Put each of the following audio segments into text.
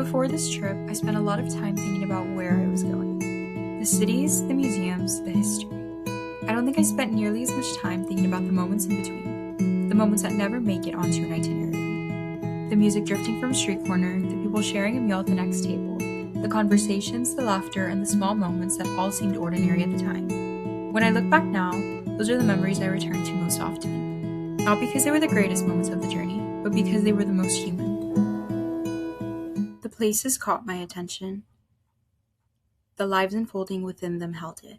Before this trip, I spent a lot of time thinking about where I was going. The cities, the museums, the history. I don't think I spent nearly as much time thinking about the moments in between, the moments that never make it onto an itinerary. The music drifting from a street corner, the people sharing a meal at the next table, the conversations, the laughter, and the small moments that all seemed ordinary at the time. When I look back now, those are the memories I return to most often. Not because they were the greatest moments of the journey, but because they were the most human. The places caught my attention. The lives unfolding within them held it.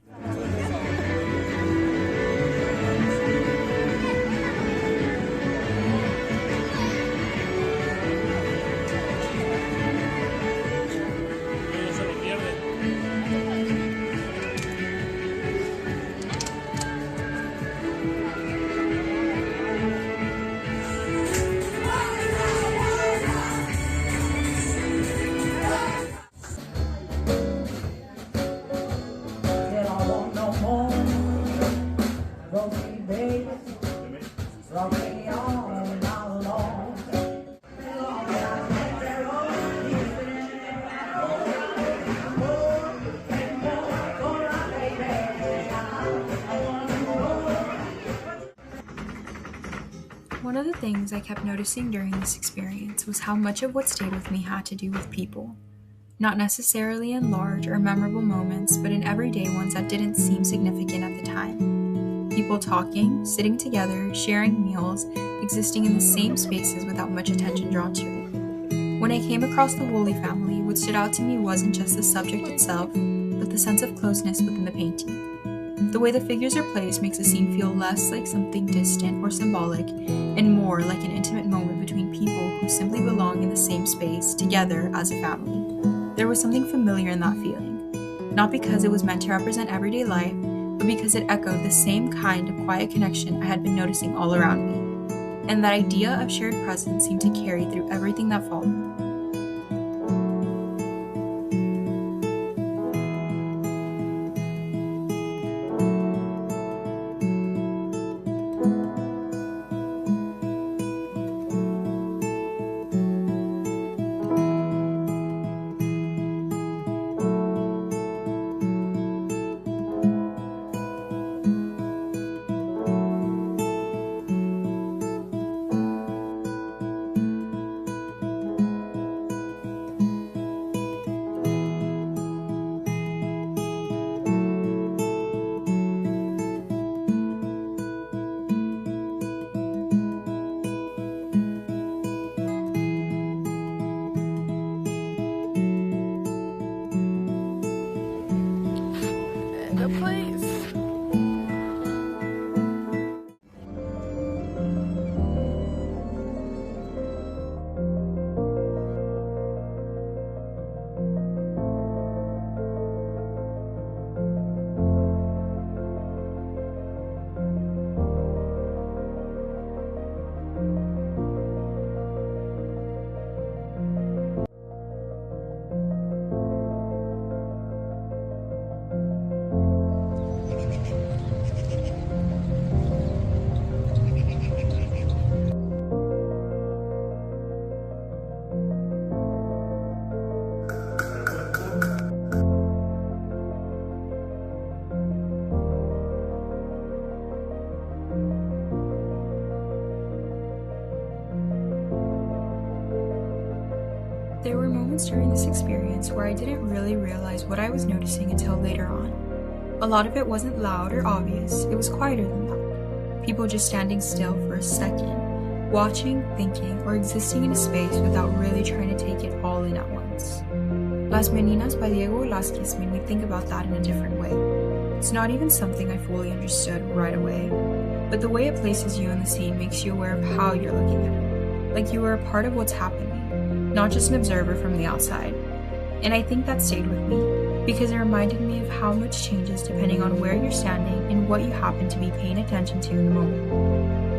One of the things I kept noticing during this experience was how much of what stayed with me had to do with people. Not necessarily in large or memorable moments, but in everyday ones that didn't seem significant at the time. People talking, sitting together, sharing meals, existing in the same spaces without much attention drawn to it. When I came across the Woolley family, what stood out to me wasn't just the subject itself, but the sense of closeness within the painting. The way the figures are placed makes the scene feel less like something distant or symbolic, and more like an intimate moment between people who simply belong in the same space, together as a family. There was something familiar in that feeling, not because it was meant to represent everyday life, but because it echoed the same kind of quiet connection I had been noticing all around me. And that idea of shared presence seemed to carry through everything that followed. There were moments during this experience where I didn't really realize what I was noticing until later on. A lot of it wasn't loud or obvious, it was quieter than that. People just standing still for a second, watching, thinking, or existing in a space without really trying to take it all in at once. Las Meninas by Diego Velázquez made me think about that in a different way. It's not even something I fully understood right away, but the way it places you in the scene makes you aware of how you're looking at it, like you are a part of what's happening, not just an observer from the outside. And I think that stayed with me, because it reminded me of how much changes depending on where you're standing and what you happen to be paying attention to in the moment.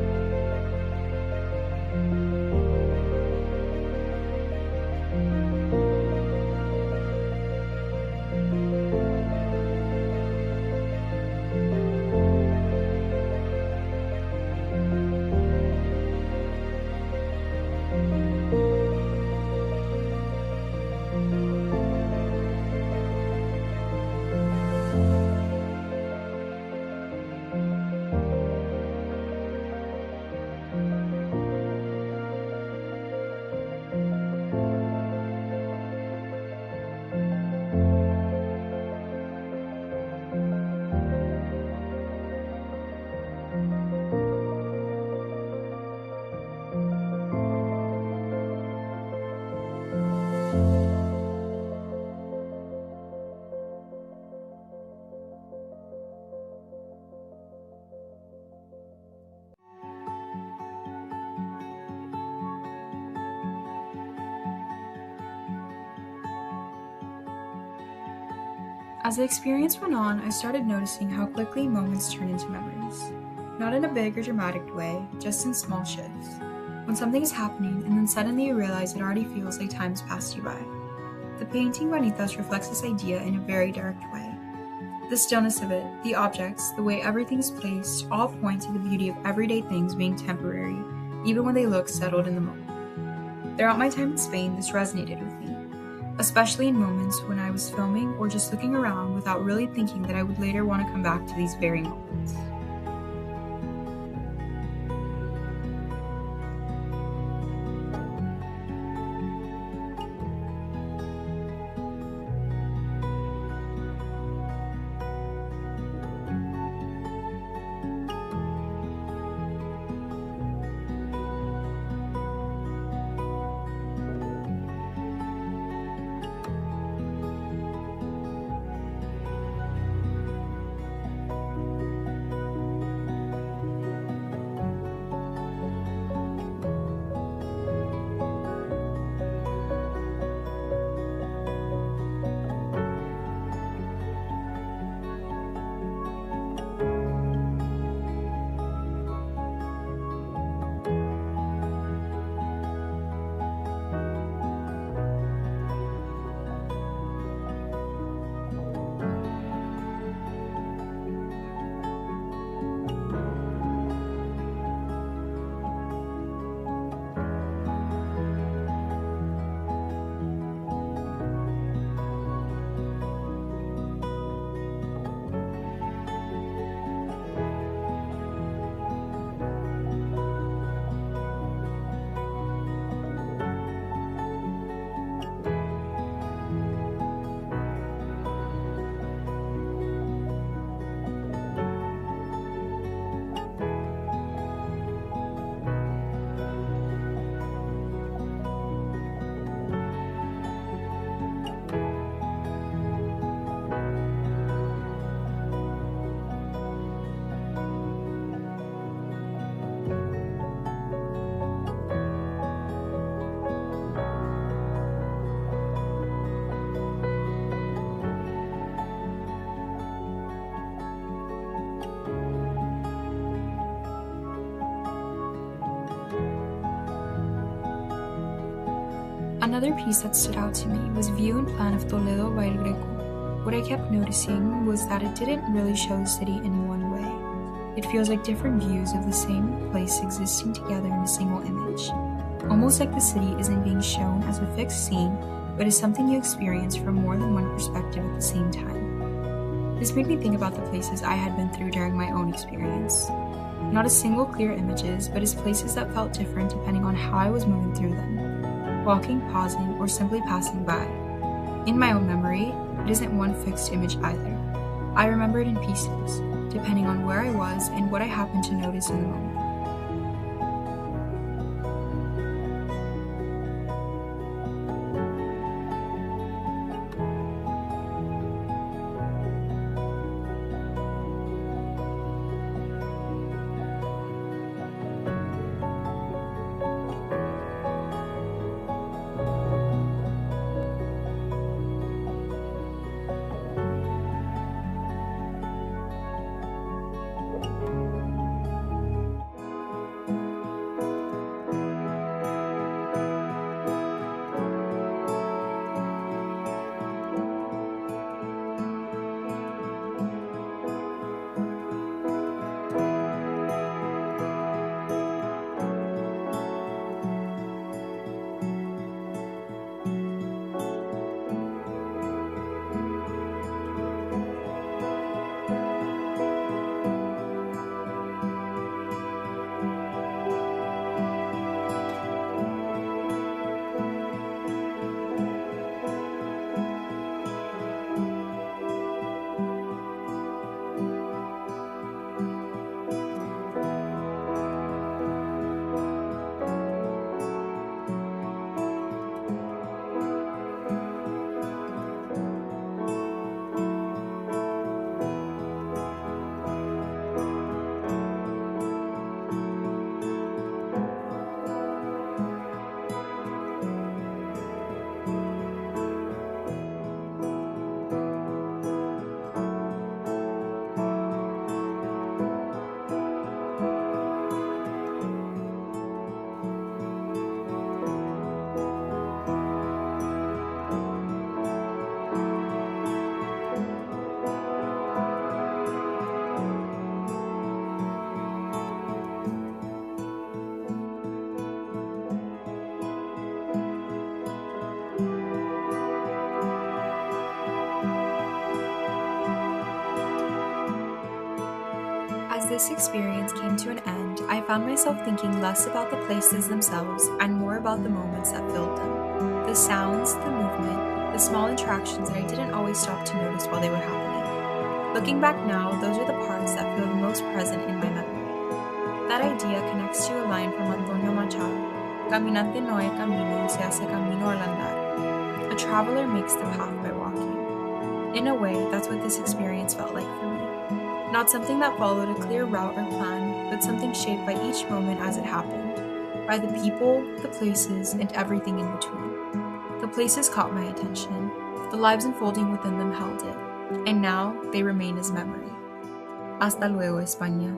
As the experience went on, I started noticing how quickly moments turn into memories. Not in a big or dramatic way, just in small shifts. When something is happening and then suddenly you realize it already feels like time has passed you by. The painting beneath us reflects this idea in a very direct way. The stillness of it, the objects, the way everything is placed, all point to the beauty of everyday things being temporary, even when they look settled in the moment. Throughout my time in Spain, this resonated with me, especially in moments when I was filming or just looking around without really thinking that I would later want to come back to these very moments. Another piece that stood out to me was View and Plan of Toledo by El Greco. What I kept noticing was that it didn't really show the city in one way. It feels like different views of the same place existing together in a single image. Almost like the city isn't being shown as a fixed scene, but as something you experience from more than one perspective at the same time. This made me think about the places I had been through during my own experience. Not as single clear images, but as places that felt different depending on how I was moving through them. Walking, pausing, or simply passing by. In my own memory, it isn't one fixed image either. I remember it in pieces, depending on where I was and what I happened to notice in the moment. this experience came to an end, I found myself thinking less about the places themselves and more about the moments that filled them. The sounds, the movement, the small interactions that I didn't always stop to notice while they were happening. Looking back now, those are the parts that feel the most present in my memory. That idea connects to a line from Antonio Machado: Caminante no hay camino, se hace camino al andar. A traveler makes the path by walking. In a way, that's what this experience felt like for me. Not something that followed a clear route or plan, but something shaped by each moment as it happened, by the people, the places, and everything in between. The places caught my attention, the lives unfolding within them held it, and now they remain as memory. Hasta luego, España.